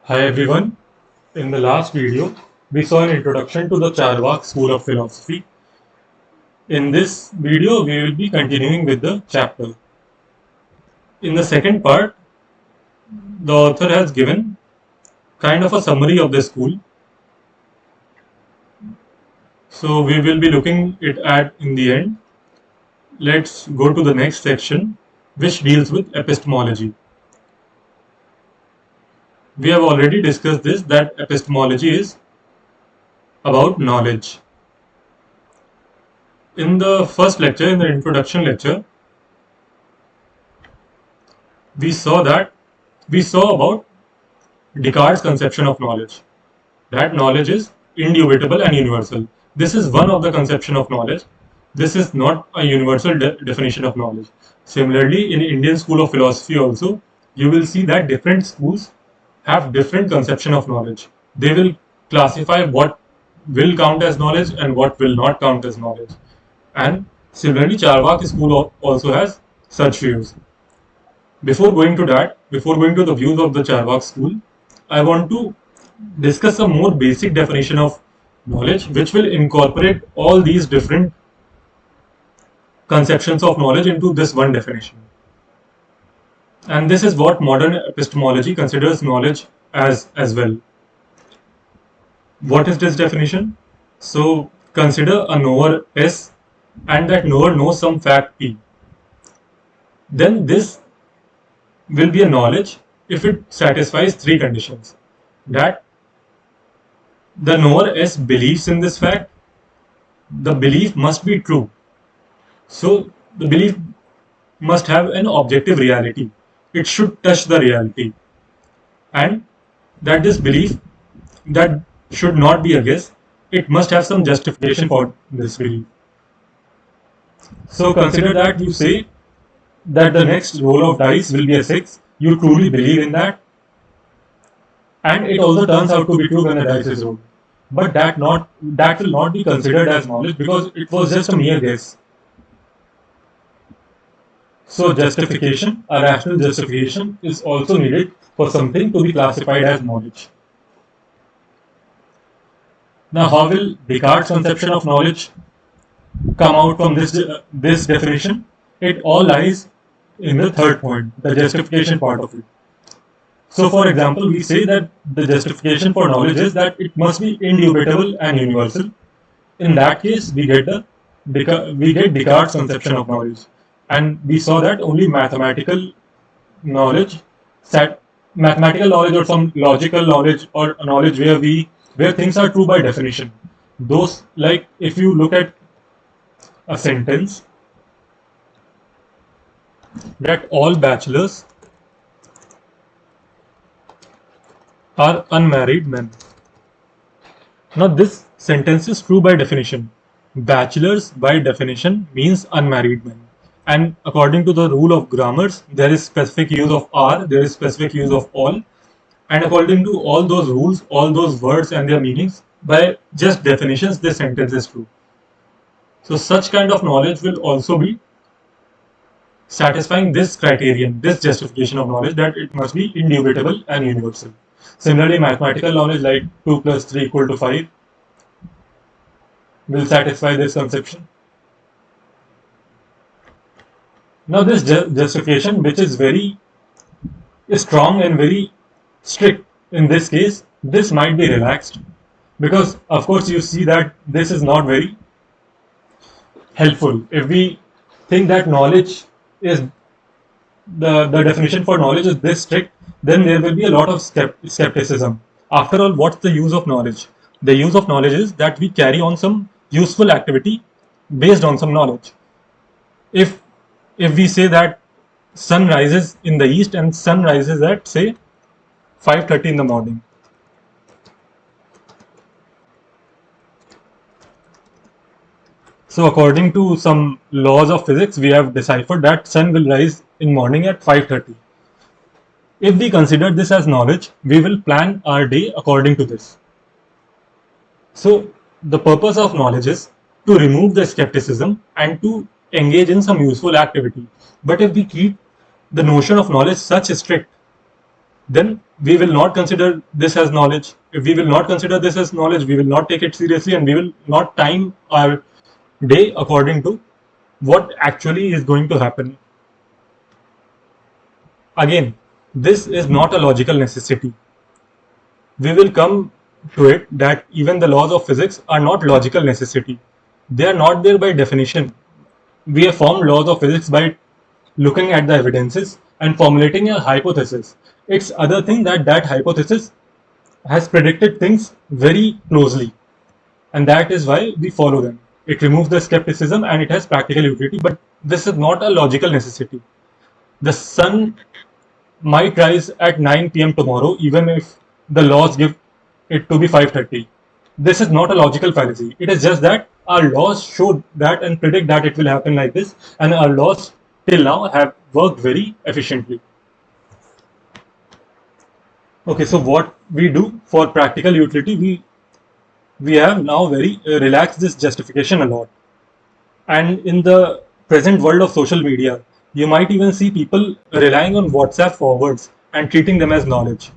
Hi everyone. In the last video, we saw an introduction to the Charvaka school of philosophy. In this video, we will be continuing with the chapter. In the second part, the author has given kind of a summary of the school. So we will be looking it at in the end. Let's go to the next section, which deals with epistemology. We have already discussed this, that epistemology is about knowledge. In the first lecture, in the introduction lecture, we saw about Descartes' conception of knowledge. That knowledge is indubitable and universal. This is one of the conception of knowledge. This is not a universal definition of knowledge. Similarly, in Indian school of philosophy also, you will see that different schools have different conception of knowledge. They will classify what will count as knowledge and what will not count as knowledge. And similarly, Charvaka school also has such views. Before going to the views of the Charvaka school, I want to discuss a more basic definition of knowledge, which will incorporate all these different conceptions of knowledge into this one definition. And this is what modern epistemology considers knowledge as well. What is this definition? So consider a knower S, and that knower knows some fact P. Then this will be a knowledge if it satisfies three conditions. That the knower S believes in this fact, the belief must be true. So the belief must have an objective reality. It should touch the reality. And that this belief, that should not be a guess, it must have some justification for this belief. So consider that you say that the next roll of dice will be a 6. You truly believe in that. And it also turns out to be true when the dice is rolled. But that will not be considered as knowledge because it was just a mere guess. So justification, a rational justification, is also needed for something to be classified as knowledge. Now, how will Descartes' conception of knowledge come out from this definition? It all lies in the third point, the justification part of it. So, for example, we say that the justification for knowledge is that it must be indubitable and universal. In that case, we get Descartes' conception of knowledge. And we saw that only mathematical knowledge or some logical knowledge or a knowledge where things are true by definition. Those, like if you look at a sentence that all bachelors are unmarried men. Now this sentence is true by definition. Bachelors by definition means unmarried men. And according to the rule of grammars, there is specific use of are, there is specific use of all. And according to all those rules, all those words and their meanings, by just definitions, this sentence is true. So such kind of knowledge will also be satisfying this criterion, this justification of knowledge, that it must be indubitable and universal. Similarly, mathematical knowledge like 2 plus 3 equal to 5 will satisfy this conception. Now this justification, which is very strong and very strict in this case, this might be relaxed because of course you see that this is not very helpful. If we think that knowledge is, the definition for knowledge is this strict, then there will be a lot of skepticism. After all, what's the use of knowledge? The use of knowledge is that we carry on some useful activity based on some knowledge. If we say that sun rises in the east and sun rises at say 5:30 in the morning. So according to some laws of physics, we have deciphered that sun will rise in morning at 5:30. If we consider this as knowledge, we will plan our day according to this. So the purpose of knowledge is to remove the skepticism and to engage in some useful activity. But if we keep the notion of knowledge such strict, then we will not consider this as knowledge. If we will not consider this as knowledge, we will not take it seriously, and we will not time our day according to what actually is going to happen. Again, this is not a logical necessity. We will come to it that even the laws of physics are not logical necessity. They are not there by definition. We have formed laws of physics by looking at the evidences and formulating a hypothesis. It's other thing that that hypothesis has predicted things very closely, and that is why we follow them. It removes the skepticism and it has practical utility, but this is not a logical necessity. The sun might rise at 9 p.m. tomorrow, even if the laws give it to be 5:30. This is not a logical fallacy. It is just that our laws show that and predict that it will happen like this, and our laws till now have worked very efficiently. Okay, so what we do for practical utility, we have now very relaxed this justification a lot. And in the present world of social media, you might even see people relying on WhatsApp forwards and treating them as knowledge.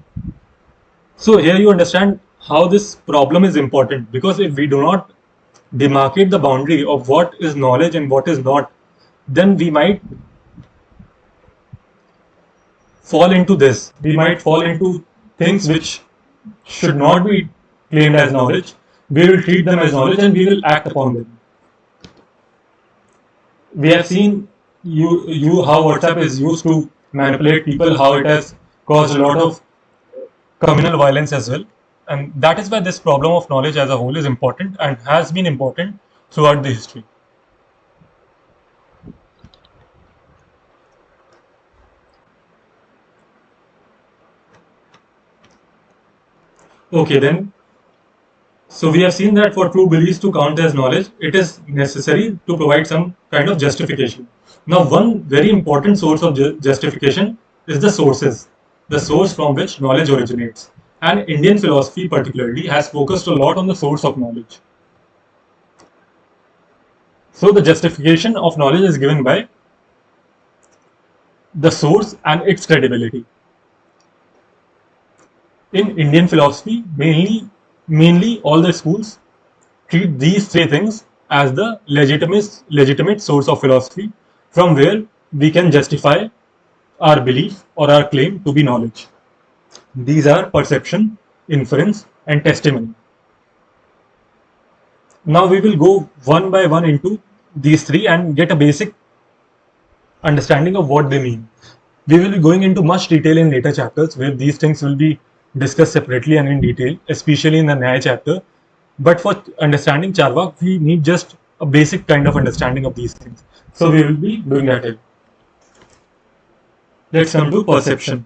So here you understand how this problem is important, because if we do not demarcate the boundary of what is knowledge and what is not, then we might fall into this. We might fall into things which should not be claimed as knowledge. We will treat them as knowledge and we will act upon them. We have seen you how WhatsApp is used to manipulate people, how it has caused a lot of communal violence as well. And that is why this problem of knowledge as a whole is important and has been important throughout the history. Okay, then. So we have seen that for true beliefs to count as knowledge, it is necessary to provide some kind of justification. Now, one very important source of justification is the sources, the source from which knowledge originates. And Indian philosophy particularly has focused a lot on the source of knowledge. So the justification of knowledge is given by the source and its credibility. In Indian philosophy, mainly all the schools treat these three things as the legitimate source of philosophy from where we can justify our belief or our claim to be knowledge. These are perception, inference, and testimony. Now we will go one by one into these three and get a basic understanding of what they mean. We will be going into much detail in later chapters where these things will be discussed separately and in detail, especially in the Nyaya chapter. But for understanding Charvaka, we need just a basic kind of understanding of these things. So we will be doing that here. Let's come to perception.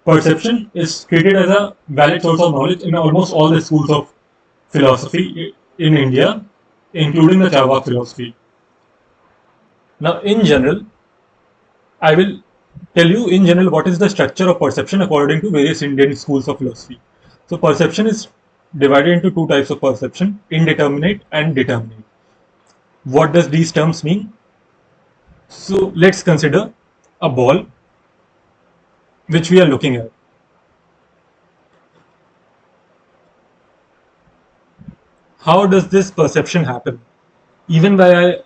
Perception is treated as a valid source of knowledge in almost all the schools of philosophy in India, including the Charvaka philosophy. Now, in general, I will tell you in general what is the structure of perception according to various Indian schools of philosophy. So, perception is divided into two types of perception: indeterminate and determinate. What does these terms mean? So, let's consider a ball which we are looking at. How does this perception happen? Even by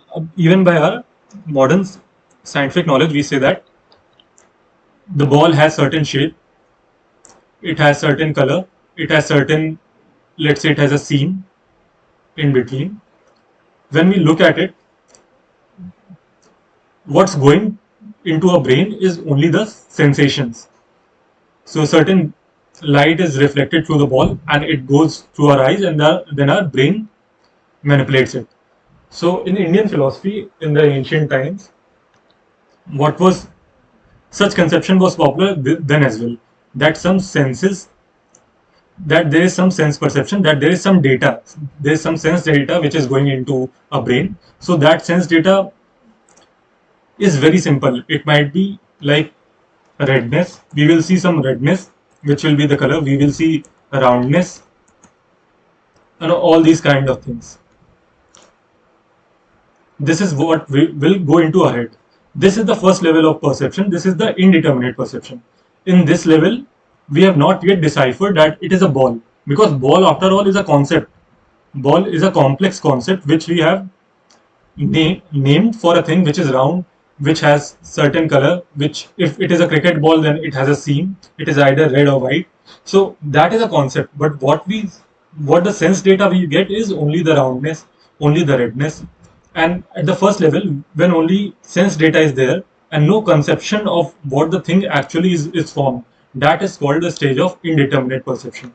our modern scientific knowledge, we say that the ball has certain shape, it has certain color, it has certain, let's say it has a seam in between. When we look at it, what's going into our brain is only the sensations. So certain light is reflected through the ball and it goes through our eyes, and then our brain manipulates it. So in Indian philosophy in the ancient times, such conception was popular then as well, that some senses, that there is some sense perception, that there is some data, there is some sense data which is going into a brain. So that sense data is very simple. It might be like redness. We will see some redness, which will be the color. We will see roundness, all these kind of things. This is what we will go into our head. This is the first level of perception. This is the indeterminate perception. In this level, we have not yet deciphered that it is a ball, because ball after all is a concept. Ball is a complex concept which we have named for a thing which is round, which has certain color, which if it is a cricket ball, then it has a seam, it is either red or white. So that is a concept, but what the sense data we get is only the roundness, only the redness. And at the first level, when only sense data is there and no conception of what the thing actually is formed, that is called the stage of indeterminate perception.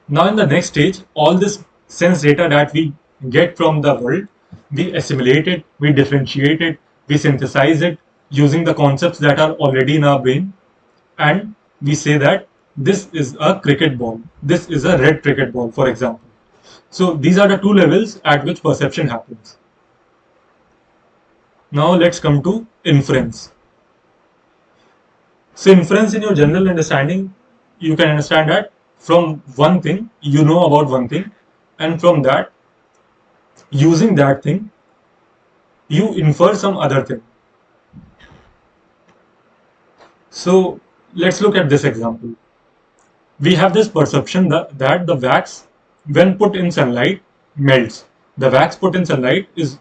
Now in the next stage, all this sense data that we get from the world, we assimilate it, we differentiate it, we synthesize it using the concepts that are already in our brain, and we say that this is a cricket ball, this is a red cricket ball, for example. So these are the two levels at which perception happens. Now let's come to inference. So inference, in your general understanding, you can understand that from one thing you know about one thing, and from that, using that thing, you infer some other thing. So let's look at this example. We have this perception that the wax, when put in sunlight, melts. The wax put in sunlight is,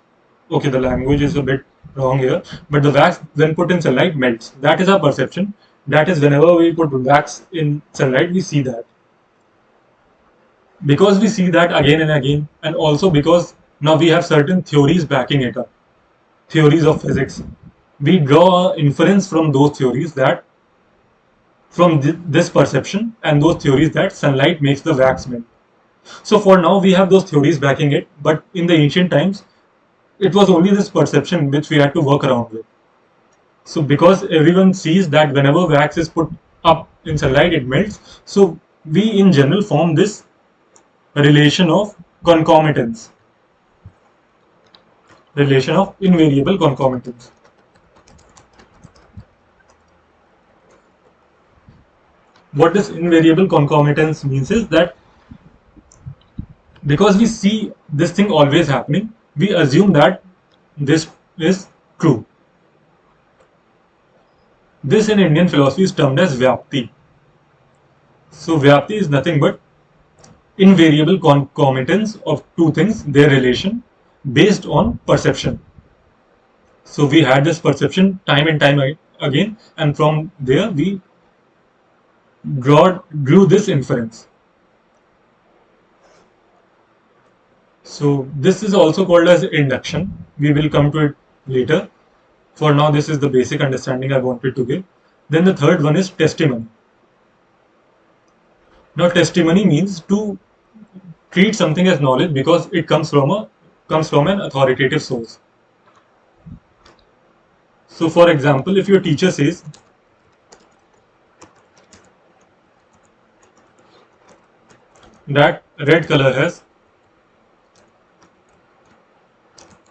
okay, the language is a bit wrong here, but the wax, when put in sunlight, melts. That is our perception. That is, whenever we put wax in sunlight, we see that. Because we see that again and again, and also because now we have certain theories backing it up, theories of physics, we draw an inference from those theories, that from this perception and those theories, that sunlight makes the wax melt. So for now we have those theories backing it, but in the ancient times it was only this perception which we had to work around with. So because everyone sees that whenever wax is put up in sunlight it melts, so we in general form this relation of concomitance, relation of invariable concomitance. What this invariable concomitance means is that because we see this thing always happening, we assume that this is true. This in Indian philosophy is termed as Vyapti. So Vyapti is nothing but invariable concomitance of two things, their relation, based on perception. So we had this perception time and time again, and from there we drew this inference. So this is also called as induction. We will come to it later. For now, this is the basic understanding I wanted to give. Then the third one is testimony. Now testimony means to treat something as knowledge because it comes from an authoritative source. So for example, if your teacher says that red color has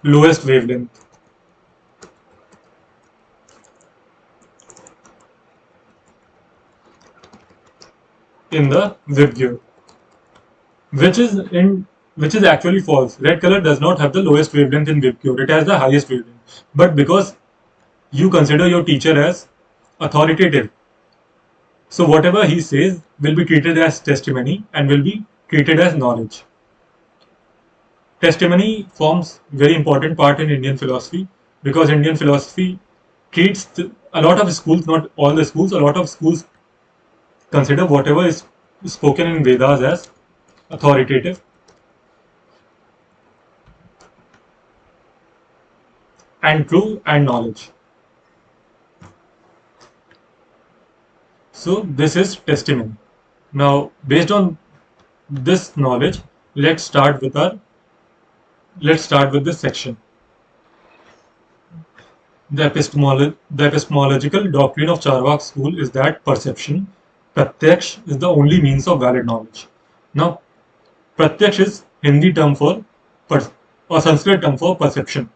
lowest wavelength, in the Vibgyor, which is actually false. Red color does not have the lowest wavelength in Vibgyor, it has the highest wavelength. But because you consider your teacher as authoritative, so whatever he says will be treated as testimony and will be treated as knowledge. Testimony forms very important part in Indian philosophy because Indian philosophy treats a lot of schools, not all the schools, a lot of schools consider whatever is spoken in Vedas as authoritative and true and knowledge. So this is testimony. Now, based on this knowledge, let's start with this section. The epistemological doctrine of Charvaka school is that perception, pratyaksh, is the only means of valid knowledge. Now, pratyaksh is Hindi term for or Sanskrit term for perception.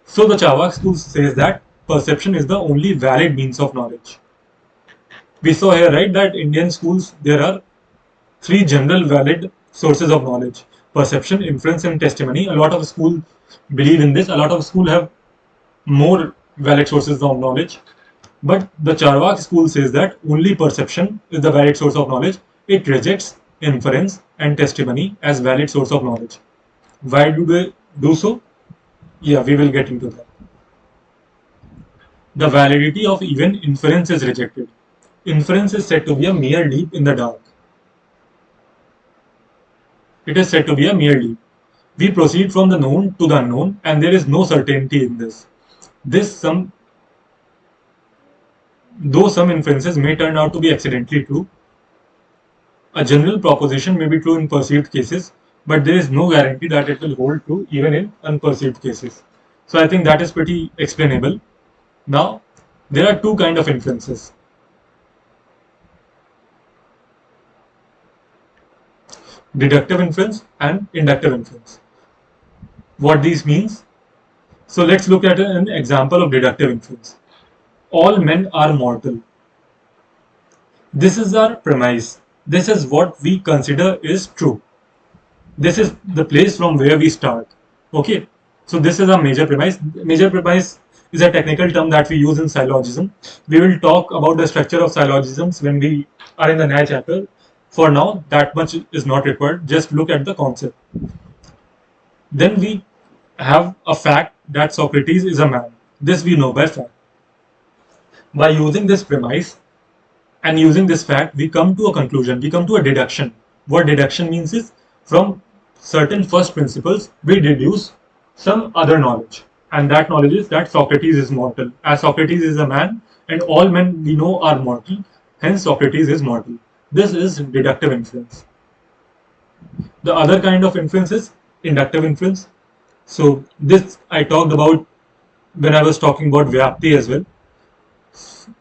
So the Charvaka school says that perception is the only valid means of knowledge. We saw here, right, that Indian schools, there are three general valid sources of knowledge: perception, inference, and testimony. A lot of schools believe in this. A lot of schools have more valid sources of knowledge. But the Charvaka school says that only perception is the valid source of knowledge. It rejects inference and testimony as valid source of knowledge. Why do they do so? Yeah, we will get into that. The validity of even inference is rejected. Inference is said to be a mere leap in the dark. It is said to be a mere leap. We proceed from the known to the unknown, and there is no certainty in this. Though some inferences may turn out to be accidentally true, a general proposition may be true in perceived cases, but there is no guarantee that it will hold true even in unperceived cases. So I think that is pretty explainable. Now, there are two kinds of inferences. Deductive inference and inductive inference. What these means? So let's look at an example of deductive inference. All men are mortal. This is our premise. This is what we consider is true. This is the place from where we start. Okay. So this is a major premise. Major premise is a technical term that we use in syllogism. We will talk about the structure of syllogisms when we are in the next chapter. For now, that much is not required. Just look at the concept. Then we have a fact that Socrates is a man. This we know by fact. By using this premise and using this fact, we come to a conclusion. We come to a deduction. What deduction means is from certain first principles, we deduce some other knowledge. And that knowledge is that Socrates is mortal. As Socrates is a man and all men we know are mortal, hence Socrates is mortal. This is deductive inference. The other kind of inference is inductive inference. So this I talked about when I was talking about Vyapti as well.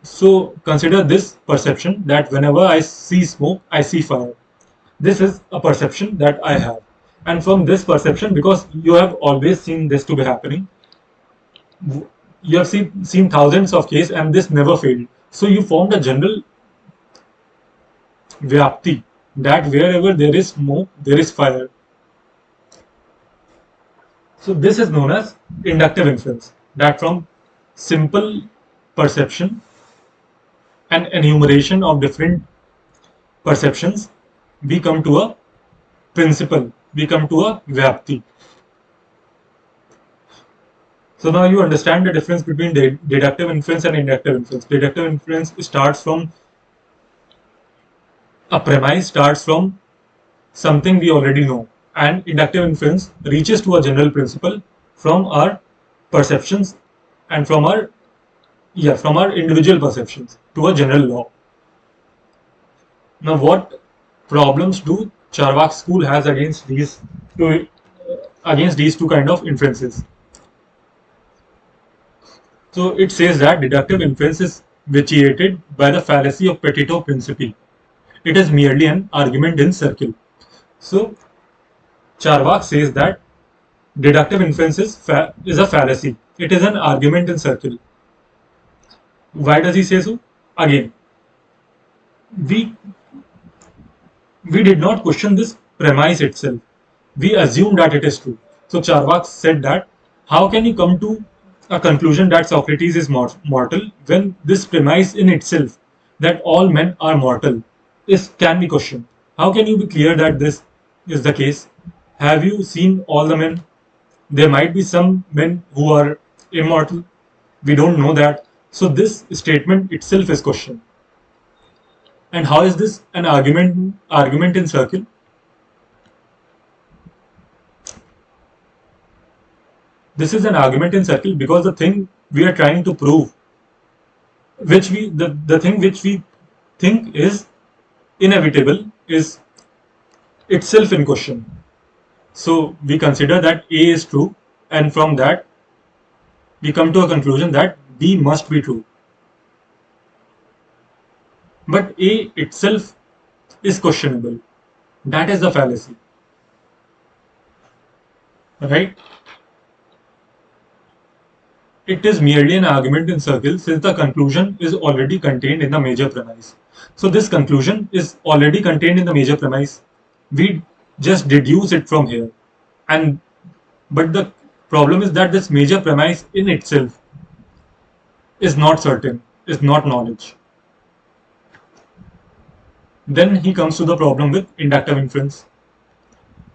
So consider this perception that whenever I see smoke, I see fire. This is a perception that I have. And from this perception, because you have always seen this to be happening, you have seen thousands of cases and this never failed. So you formed a general Vyapti that wherever there is smoke, there is fire. So this is known as inductive inference, that from simple perception and enumeration of different perceptions, we come to a principle, we come to a Vyapti. So now you understand the difference between deductive inference and inductive inference. Deductive inference starts from a premise, starts from something we already know, and inductive inference reaches to a general principle from our perceptions and from our individual perceptions to a general law. Now, what problems do Charvaka school has against these two kind of inferences? So it says that deductive inference is vitiated by the fallacy of petito principii. It is merely an argument in circle. So Charvaka says that deductive inference is a fallacy. It is an argument in circle. Why does he say so? Again, we did not question this premise itself. We assume that it is true. So Charvaka said that how can you come to a conclusion that Socrates is mortal when this premise in itself that all men are mortal can be questioned? How can you be clear that this is the case? Have you seen all the men? There might be some men who are immortal. We don't know that. So this statement itself is questioned. And how is this an argument in circle? This is an argument in circle because the thing we are trying to prove, the thing which we think is inevitable, is itself in question. So we consider that A is true, and from that we come to a conclusion that B must be true. But A itself is questionable. That is the fallacy. Right? It is merely an argument in circle since the conclusion is already contained in the major premise. So this conclusion is already contained in the major premise. We just deduce it from here. And but the problem is that this major premise in itself is not certain, is not knowledge. Then he comes to the problem with inductive inference.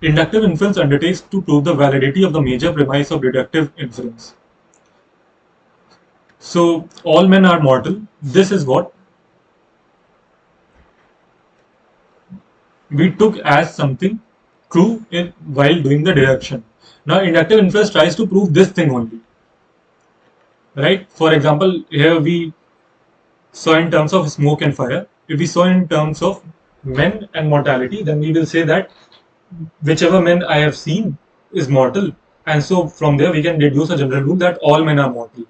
Inductive inference undertakes to prove the validity of the major premise of deductive inference. So all men are mortal. This is what we took as something true while doing the deduction. Now inductive inference tries to prove this thing only. Right? For example, here we saw in terms of smoke and fire. If we saw in terms of men and mortality, then we will say that whichever men I have seen is mortal. And so from there we can deduce a general rule that all men are mortal.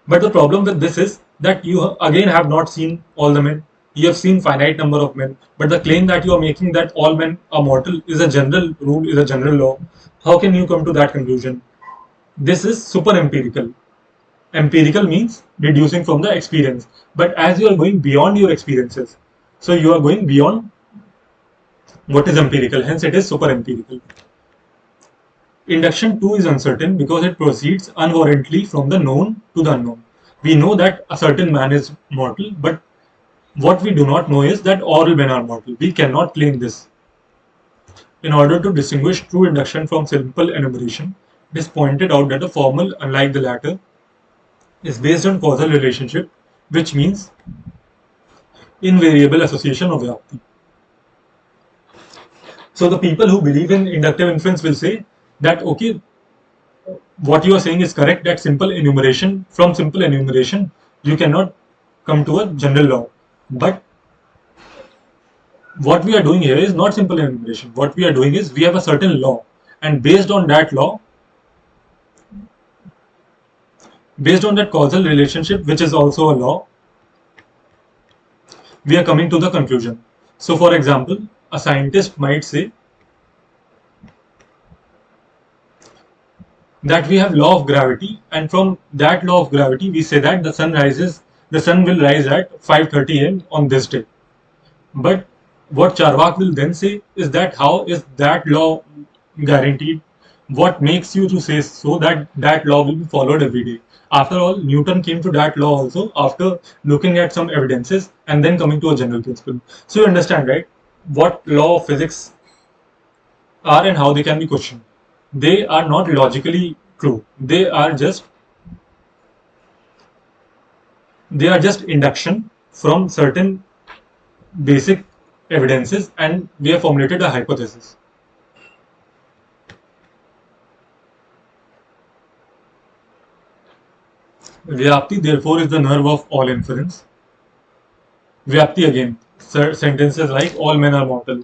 But the problem with this is that you again have not seen all the men. You have seen finite number of men. But the claim that you are making that all men are mortal is a general rule, is a general law. How can you come to that conclusion? This is super empirical. Empirical means deducing from the experience. But as you are going beyond your experiences, so you are going beyond what is empirical, hence it is super empirical. Induction too is uncertain because it proceeds unwarrantedly from the known to the unknown. We know that a certain man is mortal, but what we do not know is that all men are mortal. We cannot claim this. In order to distinguish true induction from simple enumeration, it is pointed out that the formal, unlike the latter, is based on causal relationship, which means invariable association of vyapti. So the people who believe in inductive inference will say that okay, what you are saying is correct, that simple enumeration, from simple enumeration you cannot come to a general law. But what we are doing here is not simple enumeration. What we are doing is we have a certain law, and based on that law, based on that causal relationship, which is also a law, we are coming to the conclusion. So for example, a scientist might say that we have law of gravity, and from that law of gravity we say that the sun will rise at 5:30 am on this day. But what Charvak will then say is that how is that law guaranteed? What makes you to say so that that law will be followed every day? After all, Newton came to that law also after looking at some evidences and then coming to a general principle. So you understand, right? What law of physics are and how they can be questioned. They are not logically true. They are just induction from certain basic evidences, and we have formulated a hypothesis. Vyapti therefore is the nerve of all inference. Vyapti again, sentences like all men are mortal.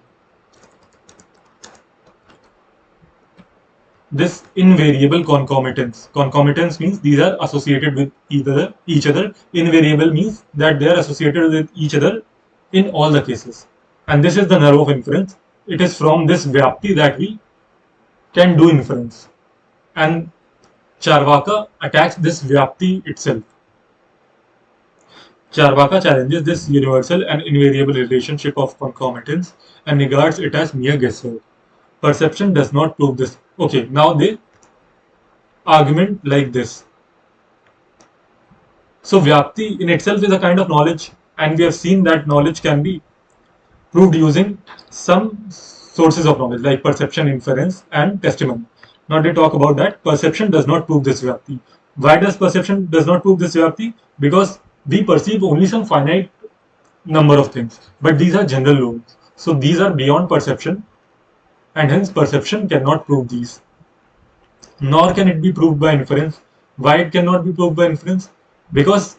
This invariable concomitance. Concomitance means these are associated with each other. Invariable means that they are associated with each other in all the cases. And this is the nerve of inference. It is from this Vyapti that we can do inference. And Charvaka attacks this Vyapti itself. Charvaka challenges this universal and invariable relationship of concomitance and regards it as mere guesswork. Perception does not prove this. Okay, now they argument like this. So Vyapti in itself is a kind of knowledge, and we have seen that knowledge can be proved using some sources of knowledge like perception, inference, and testimony. Now they talk about that perception does not prove this Vyapti. Why does perception does not prove this Vyapti? Because we perceive only some finite number of things, but these are general rules. So these are beyond perception, and hence perception cannot prove these. Nor can it be proved by inference. Why it cannot be proved by inference? Because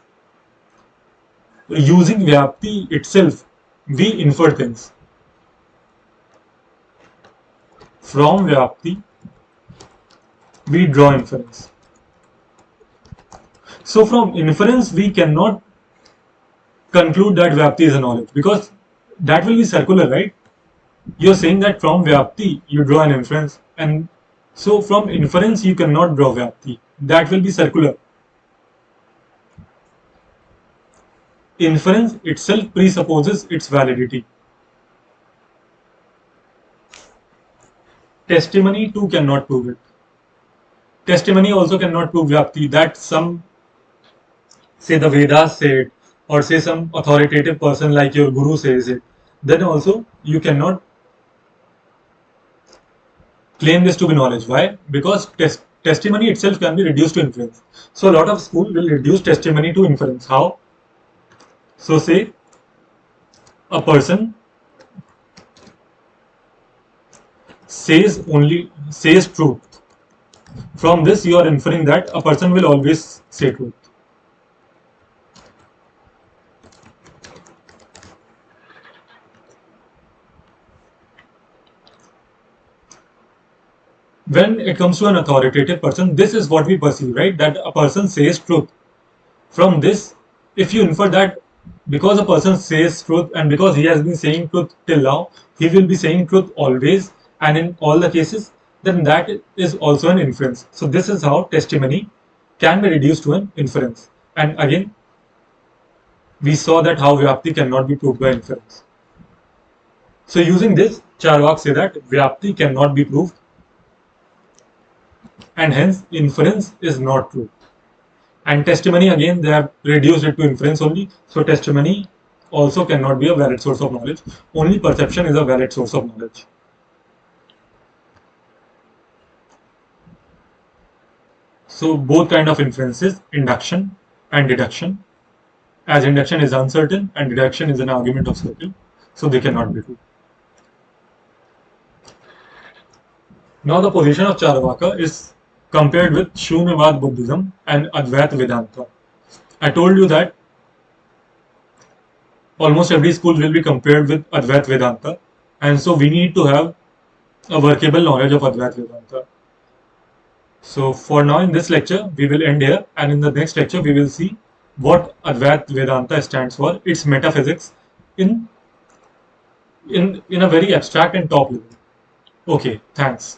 using Vyapti itself, we infer things. From Vyapti, we draw inference. So from inference, we cannot conclude that Vyapti is a knowledge, because that will be circular, right? You're saying that from Vyapti, you draw an inference, and so from inference, you cannot draw Vyapti. That will be circular. Inference itself presupposes its validity. testimony too cannot prove it. Testimony also cannot prove Vyapti, that some, say the Vedas say it, or say some authoritative person like your guru says it, then also you cannot claim this to be knowledge. Why? Because testimony itself can be reduced to inference. So a lot of school will reduce testimony to inference. How? So say a person says truth. From this you are inferring that a person will always say truth. When it comes to an authoritative person, this is what we perceive, right? That a person says truth. From this, if you infer that because a person says truth and because he has been saying truth till now, he will be saying truth always and in all the cases, then that is also an inference. So this is how testimony can be reduced to an inference. And again, we saw that how Vyapti cannot be proved by inference. So using this, Charvaka say that Vyapti cannot be proved and hence inference is not true. And testimony, again, they have reduced it to inference only. So testimony also cannot be a valid source of knowledge. Only perception is a valid source of knowledge. So both kind of inferences, induction and deduction. As induction is uncertain and deduction is an argument of certain, so they cannot be true. Now the position of Charvaka is compared with Shunyavad Buddhism and Advaita Vedanta. I told you that almost every school will be compared with Advaita Vedanta, and so we need to have a workable knowledge of Advaita Vedanta. So for now in this lecture we will end here, and in the next lecture we will see what Advaita Vedanta stands for, its metaphysics in a very abstract and top level. Okay, thanks.